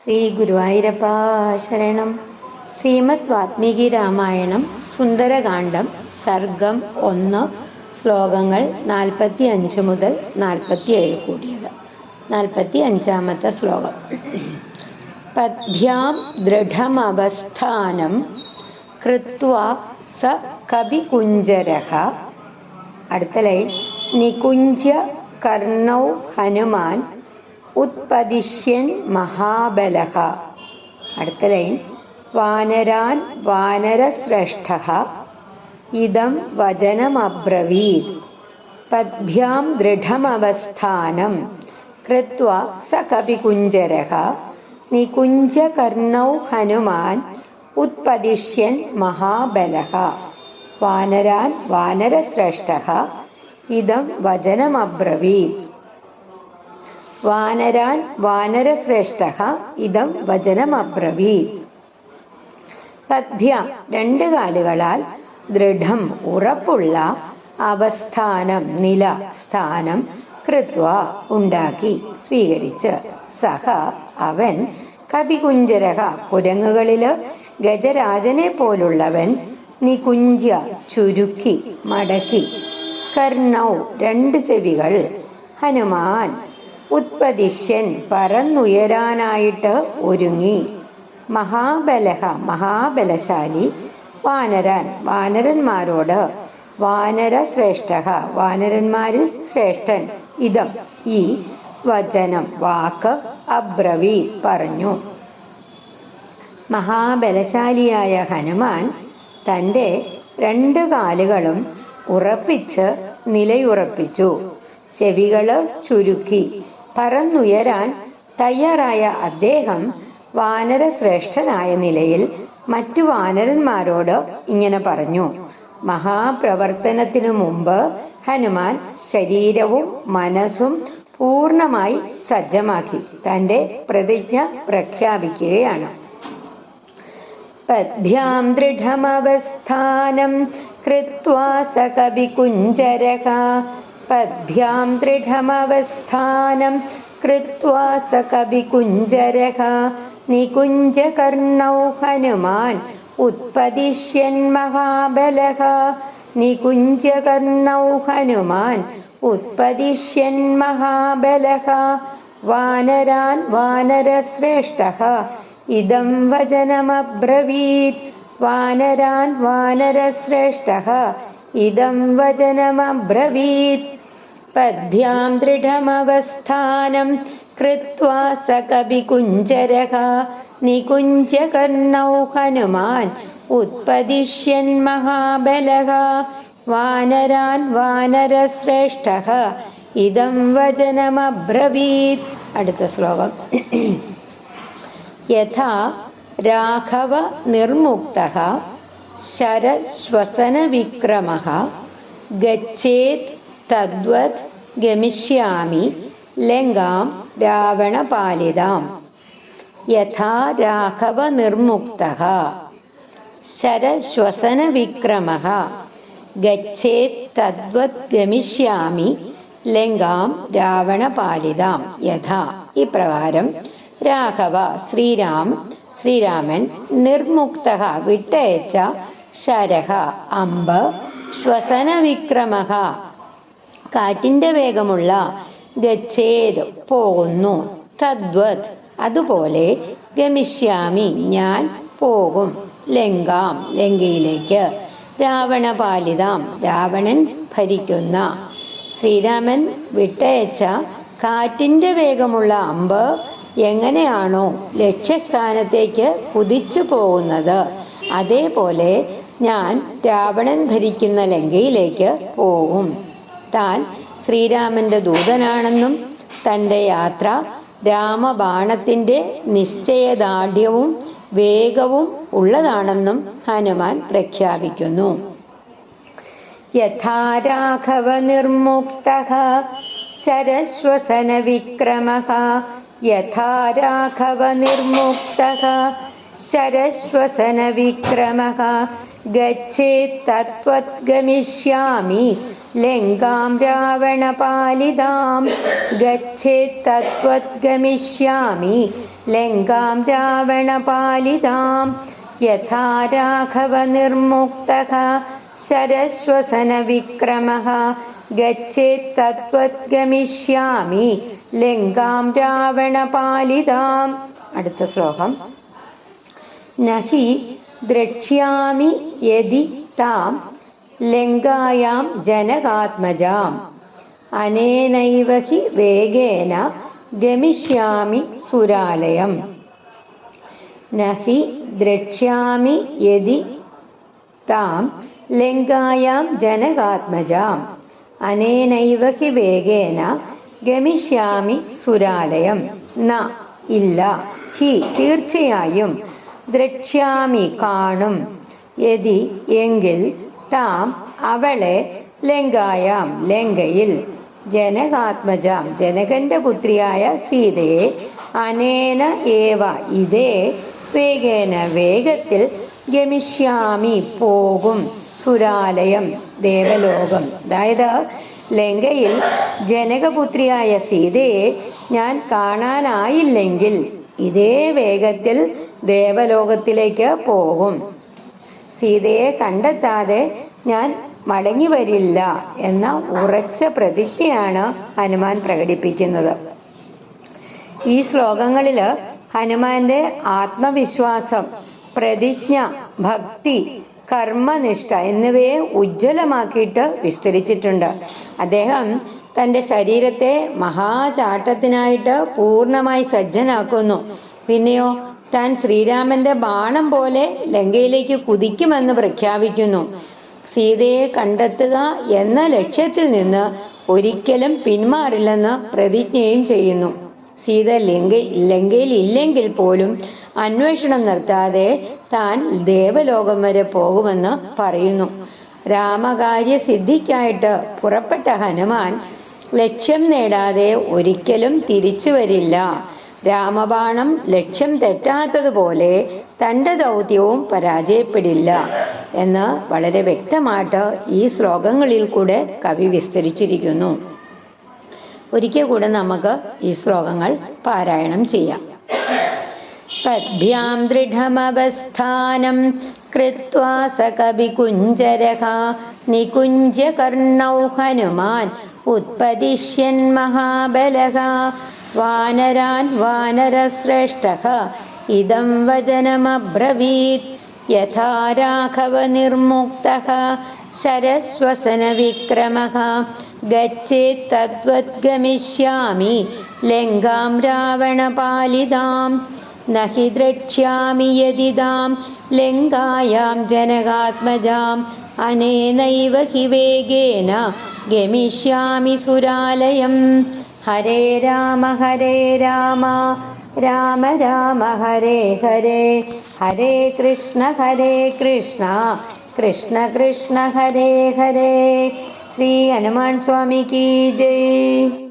ശ്രീ ഗുരുവായൂരപ്പ ശരണം. ശ്രീമദ് വാത്മീകി രാമായണം സുന്ദരകാന്ഡം സർഗം 1 ശ്ലോകങ്ങൾ 45 മുതൽ 47 കൂടിയത്. 45-ാമത്തെ ശ്ലോകം. പദ്ഭ്യാം ദൃഢമവസ്ഥാനം കൃത്വാ സ കവികുഞ്ജരഃ. അടുത്ത ലൈൻ നികുഞ്ജ്യ കർണൗ ഹനുമാൻ ഉത്പദിശ്യൻ മഹാബലഃ. അടുത്ത ലൈൻ വാനരാൻ വാനരശ്രേഷ്ഠഃ ഇദം വചനമബ്രവീത്. പദ്ഭ്യാം ദൃഢമവസ്ഥാനം കൃത്വാ സ കവികുഞ്ജരഃ നികുഞ്ജ്യ കർണൗ ഹനുമാൻ ഉത്പദിശ്യൻ മഹാബലഃ. വാനരാൻ വാനരശ്രേഷ്ഠഃ ഇദം വചനമബ്രവീത്. വാനരാൻ വാനരശ്രേഷ്ഠഃ ഇദം വചനമബ്രവീത്. പദ്ഭ്യാം 2 കാലുകളാൽ ദൃഢം ഉറപ്പുള്ള അവസ്ഥാനം നില സ്ഥാനം കൃത്വ ഉണ്ടാക്കി സ്വീകരിച്ച് സഹ അവൻ കവികുഞ്ജരഃ കുരങ്ങുകളില് ഗജരാജനെ പോലുള്ളവൻ നികുഞ്ജ്യ ചുരുക്കി മടക്കി കർണൗ 2 ചെവികൾ ഹനുമാൻ ഉത്പദിശ്യൻ പറന്നുയരാനായിട്ട് ഒരുങ്ങി മഹാബലഃ മഹാബലശാലി വാനരാൻ വാനരന്മാരോട് വാനരശ്രേഷ്ഠഃ വാനരന്മാരിൽ ശ്രേഷ്ഠൻ ഇദം ഈ വചനം വാക്ക് അബ്രവീത് പറഞ്ഞു. മഹാബലശാലിയായ ഹനുമാൻ തൻ്റെ 2 കാലുകളും ഉറപ്പിച്ച് നിലയുറപ്പിച്ചു. ചെവികള് ചുരുക്കി പറന്നുയരാൻ തയ്യാറായ അദ്ദേഹം വാനരശ്രേഷ്ഠനായ നിലയിൽ മറ്റു വാനരന്മാരോട് ഇങ്ങനെ പറഞ്ഞു. മഹാപ്രവർത്തനത്തിനു മുമ്പ് ഹനുമാൻ ശരീരവും മനസ്സും പൂർണ്ണമായി സജ്ജമാക്കി തൻ്റെ പ്രതിജ്ഞ പ്രഖ്യാപിക്കുകയാണ്. പദ്ഭ്യാം ദൃഢമവസ്ഥാനം കൃത്വാ സ കവികുഞ്ജരഃ. പദ്ഭ്യാം ദൃഢമവസ്ഥാനം കൃത്വാ സ കവികുഞ്ജരഃ നികുഞ്ജ്യ കർണൗ ഹനുമാൻ ഉത്പദിശ്യൻ മഹാബലഃ. നികുഞ്ജ്യ കർണൗ ഹനുമാൻ ഉത്പദിശ്യൻ മഹാബലഃ. വാനരാൻ വാനരശ്രേഷ്ഠഃ ഇദം വചനമബ്രവീത്. വാനരാൻ വാനരശ്രേഷ്ഠഃ ഇദം വചനമബ്രവീത്. പദ്ഭ്യാം ദൃഢമവസ്ഥാനം കൃത്വാ സ കവികുഞ്ജരഃ നികുഞ്ജ്യ കർണൗ ഹനുമാൻ ഉത്പദിശ്യൻ മഹാബലഃ. വാനരാൻ വാനരശ്രേഷ്ഠഃ ഇദം വചനമബ്രവീത്. അടുത്ത ശ്ലോകം. യഥാ രാഘവ നിർമുക്തഃ ശരശ്വസനവിക്രമഃ ഗച്ഛേത് തദ്വത് ഗമിഷ്യാമി ലങ്കാം രാവണപാലിതാം. യഥാ രാഘവ നിർമുക്തഃ ശരശ്വസനവിക്രമഃ ഗച്ഛേത് തദ്വത് ഗമിഷ്യാമി ലങ്കാം രാവണപാലിതാം. യഥാ ഇപ്രകാരം രാഘവ ശ്രീരാമൻ നിർമുക്തഃ വിട്ടയച്ച ശരഃ അമ്പ് ശ്വസനവിക്രമഃ കാറ്റിന്റെ വേഗമുള്ള ഗച്ഛേത് പോകുന്നു തദ്വത് അതുപോലെ ഗമിഷ്യാമി ഞാൻ പോകും ലങ്കാം ലങ്കയിലേക്ക് രാവണപാലിതാം രാവണൻ ഭരിക്കുന്ന. ശ്രീരാമൻ വിട്ടയച്ച കാറ്റിന്റെ വേഗമുള്ള അമ്പ് എങ്ങനെയാണോ ലക്ഷ്യസ്ഥാനത്തേക്ക് കുതിച്ചു പോകുന്നത് അതേപോലെ ഞാൻ രാവണൻ ഭരിക്കുന്ന ലങ്കയിലേക്ക് പോകും. താൻ ശ്രീരാമന്റെ ദൂതനാണെന്നും തൻ്റെ യാത്ര രാമബാണത്തിന്റെ നിശ്ചയദാർഢ്യവും വേഗവും ഉള്ളതാണെന്നും ഹനുമാൻ പ്രഖ്യാപിക്കുന്നു. യഥാ രാഘവ നിർമുക്തഃ ശരശ്വസനവിക്രമഃ. യഥാ രാഘവ നിർമുക്തഃ ശരശ്വസനവിക്രമഃ ഗച്ഛേത് തദ്വത് ഗമിഷ്യാമി ലങ്കാം രാവണപാലിതാം. ഗച്ഛേത് തദ്വത് ഗമിഷ്യാമി ലങ്കാം രാവണപാലിതാം യഥാ രാഘവ നിർമുക്തഃ ശരശ്വസന വിക്രമഃ ഗച്ഛേത് തദ്വത് ഗമിഷ്യാമി ലങ്കാം രാവണപാലിതാം. അടുത്ത ശ്ലോകം. നഹി ദ്രക്ഷ്യാമി യദി താം ലങ്കായാം ജനകാത്മജാം അനേനൈവ ഹി വേഗേന ഗമിഷ്യാമി സുരാലയം. നഹി ദ്രക്ഷ്യാമി യദി താം ലങ്കായാം ജനകാത്മജാം അനേനൈവ ഹി വേഗേന ഗമിഷ്യാമി സുരാലയം. ന ഇല്ല, ഹി തീർച്ചയായും, ദ്രക്ഷ്യാമി കാണും, യതി എങ്കിൽ, താം അവളെ, ലങ്കായാം ലങ്കയിൽ, ജനകാത്മജാം ജനകന്റെ പുത്രിയായ സീതയെ, അനേന ഏവ ഇതേ, വേഗേന വേഗത്തിൽ, ഗമിഷ്യാമി പോകും, സുരാലയം ദേവലോകം. അതായത് ലങ്കയിൽ ജനകപുത്രിയായ സീതയെ ഞാൻ കാണാനായില്ലെങ്കിൽ ഇതേ വേഗത്തിൽ ദേവലോകത്തിലേക്ക് പോകും. സീതയെ കണ്ടെത്താതെ ഞാൻ മടങ്ങി വരില്ല എന്ന ഉറച്ച പ്രതിജ്ഞയാണ് ഹനുമാൻ പ്രകടിപ്പിക്കുന്നത്. ഈ ശ്ലോകങ്ങളിൽ ഹനുമാന്റെ ആത്മവിശ്വാസം, പ്രതിജ്ഞ, ഭക്തി, കർമ്മനിഷ്ഠ എന്നിവയെ ഉജ്ജ്വലമാക്കിയിട്ട് വിസ്തരിച്ചിട്ടുണ്ട്. അദ്ദേഹം തൻ്റെ ശരീരത്തെ മഹാചാട്ടത്തിനായിട്ട് പൂർണ്ണമായി സജ്ജനാക്കുന്നു. പിന്നെയോ താൻ ശ്രീരാമന്റെ ബാണം പോലെ ലങ്കയിലേക്ക് കുതിക്കുമെന്ന് പ്രഖ്യാപിക്കുന്നു. സീതയെ കണ്ടെത്തുക എന്ന ലക്ഷ്യത്തിൽ നിന്ന് ഒരിക്കലും പിന്മാറില്ലെന്ന് പ്രതിജ്ഞയും ചെയ്യുന്നു. സീത ലങ്കയിൽ ഇല്ലെങ്കിൽ പോലും അന്വേഷണം നിർത്താതെ താൻ ദേവലോകം വരെ പോകുമെന്ന് പറയുന്നു. രാമകാര്യ സിദ്ധിക്കായിട്ട് പുറപ്പെട്ട ഹനുമാൻ ലക്ഷ്യം നേടാതെ ഒരിക്കലും തിരിച്ചു വരില്ല. രാമബാണം ലക്ഷ്യം തെറ്റാത്തതുപോലെ തൻ്റെ ദൗത്യവും പരാജയപ്പെടില്ല എന്ന് വളരെ വ്യക്തമായിട്ട് ഈ ശ്ലോകങ്ങളിൽ കൂടെ കവി വിസ്തരിച്ചിരിക്കുന്നു. ഒരിക്കൽ കൂടെ നമുക്ക് ഈ ശ്ലോകങ്ങൾ പാരായണം ചെയ്യാം. പദ്ഭ്യാം ദൃഢമവസ്ഥാനം കൃത്വാ സ കവികുഞ്ജരഃ നികുഞ്ജ്യ കർണൗ ഹനുമാൻ ഉത്പതിഷ്യൻ മഹാബലഃ വാനരാൻ വാനരശ്രേഷ്ഠഃ ഇദം വചനമബ്രവീത് യഥാ രാഘവ നിർമുക്തഃ ശരശ്വസന വിക്രമഃ ഗച്ഛേത് തദ്വത് ഗമിഷ്യാമി ലങ്കാം രാവണപാലിതാം നഹി ദ്രക്ഷ്യാമി യദി താം ലങ്കായാം ജനകാത്മജാം അനേനൈവ ഹി വേഗേന ഗമിഷ്യാമി സുരാലയം. ഹരേ രാമ രാമ രാമ ഹരേ ഹരേ, ഹരേ കൃഷ്ണ കൃഷ്ണ കൃഷ്ണ ഹരേ ഹരേ. ശ്രീ ഹനുമാൻ സ്വാമി കി ജയ്.